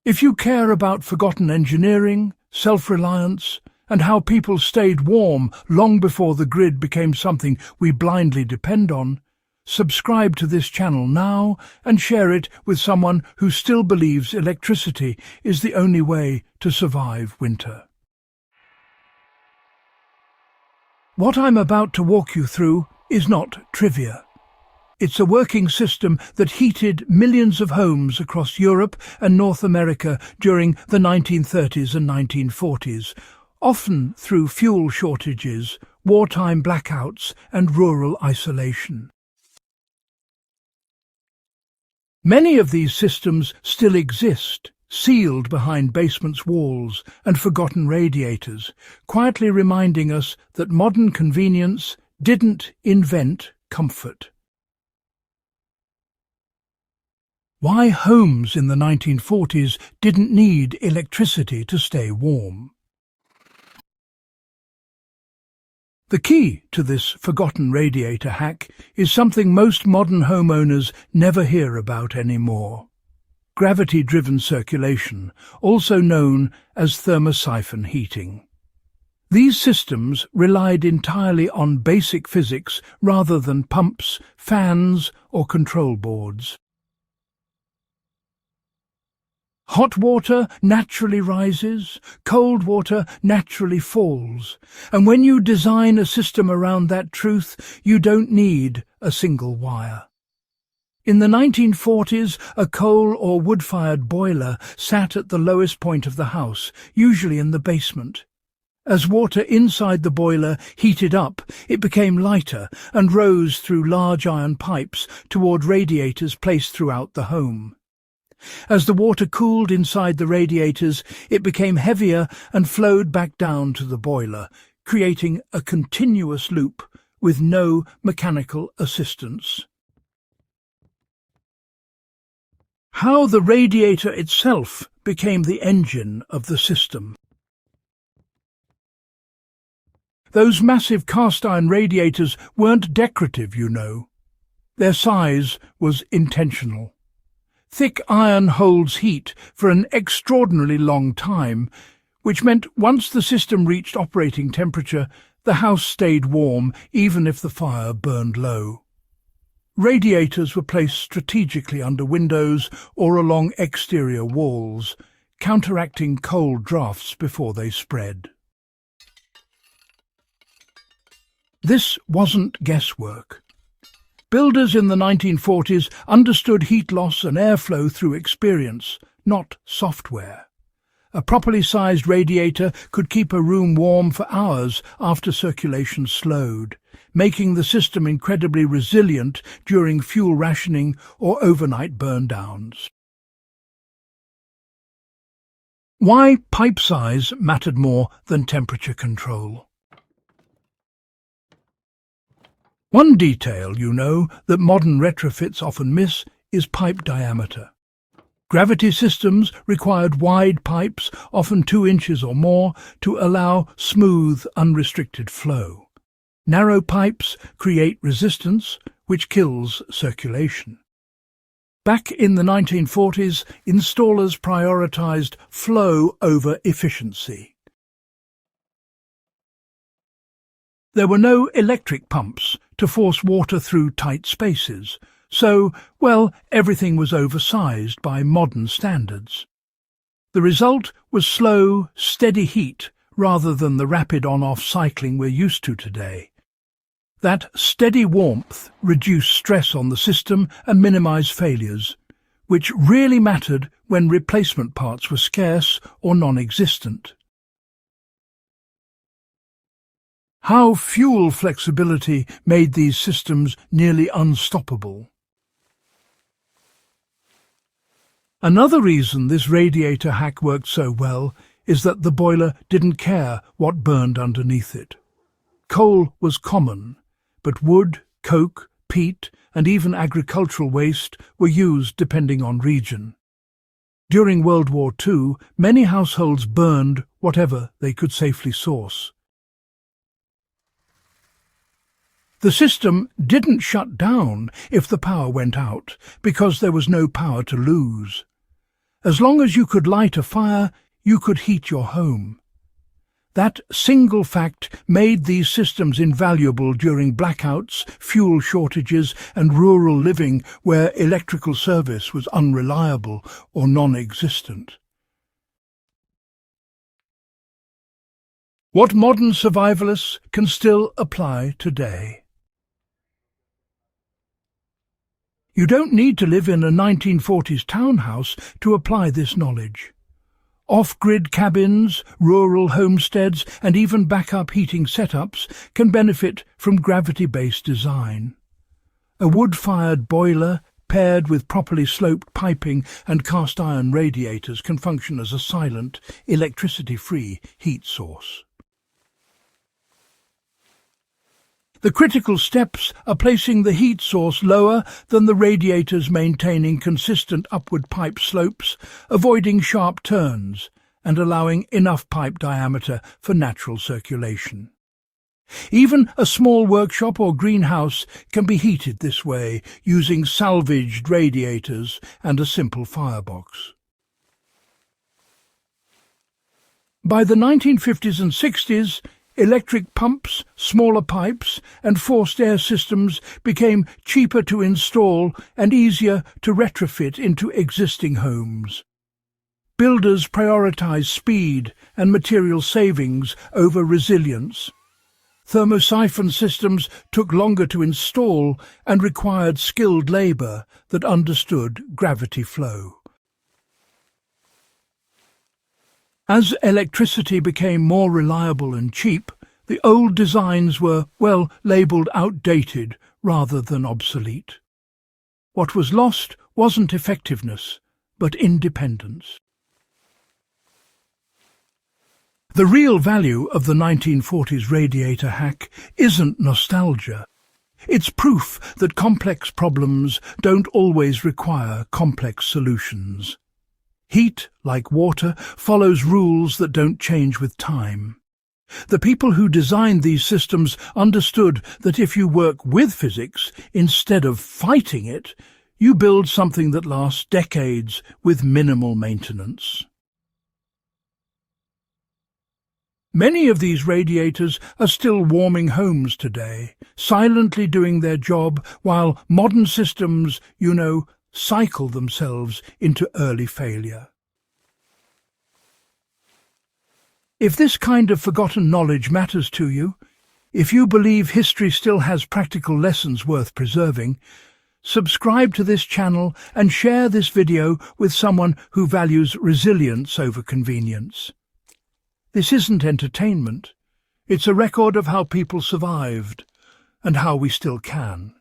If you care about forgotten engineering, self-reliance, and how people stayed warm long before the grid became something we blindly depend on, subscribe to this channel now and share it with someone who still believes electricity is the only way to survive winter. What I'm about to walk you through is not trivia. It's a working system that heated millions of homes across Europe and North America during the 1930s and 1940s, often through fuel shortages, wartime blackouts, and rural isolation. Many of these systems still exist, sealed behind basements' walls and forgotten radiators, quietly reminding us that modern convenience didn't invent comfort. Why homes in the 1940s didn't need electricity to stay warm. The key to this forgotten radiator hack is something most modern homeowners never hear about anymore: gravity-driven circulation, also known as thermosiphon heating. These systems relied entirely on basic physics rather than pumps, fans, or control boards. Hot water naturally rises, cold water naturally falls, and when you design a system around that truth, you don't need a single wire. In the 1940s, a coal or wood-fired boiler sat at the lowest point of the house, usually in the basement. As water inside the boiler heated up, it became lighter and rose through large iron pipes toward radiators placed throughout the home. As the water cooled inside the radiators, it became heavier and flowed back down to the boiler, creating a continuous loop with no mechanical assistance. How the radiator itself became the engine of the system. Those massive cast-iron radiators weren't decorative, you know. Their size was intentional. Thick iron holds heat for an extraordinarily long time, which meant once the system reached operating temperature, the house stayed warm even if the fire burned low. Radiators were placed strategically under windows or along exterior walls, counteracting cold drafts before they spread. This wasn't guesswork. Builders in the 1940s understood heat loss and airflow through experience, not software. A properly sized radiator could keep a room warm for hours after circulation slowed, making the system incredibly resilient during fuel rationing or overnight burn-downs. Why pipe size mattered more than temperature control. One detail, you know, that modern retrofits often miss is pipe diameter. Gravity systems required wide pipes, often 2 inches or more, to allow smooth, unrestricted flow. Narrow pipes create resistance, which kills circulation. Back in the 1940s, installers prioritized flow over efficiency. There were no electric pumps to force water through tight spaces, so, well, everything was oversized by modern standards. The result was slow, steady heat rather than the rapid on-off cycling we're used to today. That steady warmth reduced stress on the system and minimized failures, which really mattered when replacement parts were scarce or non-existent. How fuel flexibility made these systems nearly unstoppable. Another reason this radiator hack worked so well is that the boiler didn't care what burned underneath it. Coal was common, but wood, coke, peat, and even agricultural waste were used depending on region. During World War II, many households burned whatever they could safely source. The system didn't shut down if the power went out, because there was no power to lose. As long as you could light a fire, you could heat your home. That single fact made these systems invaluable during blackouts, fuel shortages, and rural living where electrical service was unreliable or non-existent. What modern survivalists can still apply today. You don't need to live in a 1940s townhouse to apply this knowledge. Off-grid cabins, rural homesteads, and even backup heating setups can benefit from gravity-based design. A wood-fired boiler, paired with properly sloped piping and cast-iron radiators, can function as a silent, electricity-free heat source. The critical steps are placing the heat source lower than the radiators, maintaining consistent upward pipe slopes, avoiding sharp turns, and allowing enough pipe diameter for natural circulation. Even a small workshop or greenhouse can be heated this way, using salvaged radiators and a simple firebox. By the 1950s and 60s, electric pumps, smaller pipes, and forced air systems became cheaper to install and easier to retrofit into existing homes. Builders prioritized speed and material savings over resilience. Thermosiphon systems took longer to install and required skilled labor that understood gravity flow. As electricity became more reliable and cheap, the old designs were, well, labelled outdated rather than obsolete. What was lost wasn't effectiveness, but independence. The real value of the 1940s radiator hack isn't nostalgia. It's proof that complex problems don't always require complex solutions. Heat, like water, follows rules that don't change with time. The people who designed these systems understood that if you work with physics instead of fighting it, you build something that lasts decades with minimal maintenance. Many of these radiators are still warming homes today, silently doing their job while modern systems, cycle themselves into early failure. If this kind of forgotten knowledge matters to you, if you believe history still has practical lessons worth preserving, subscribe to this channel and share this video with someone who values resilience over convenience. This isn't entertainment. It's a record of how people survived and how we still can.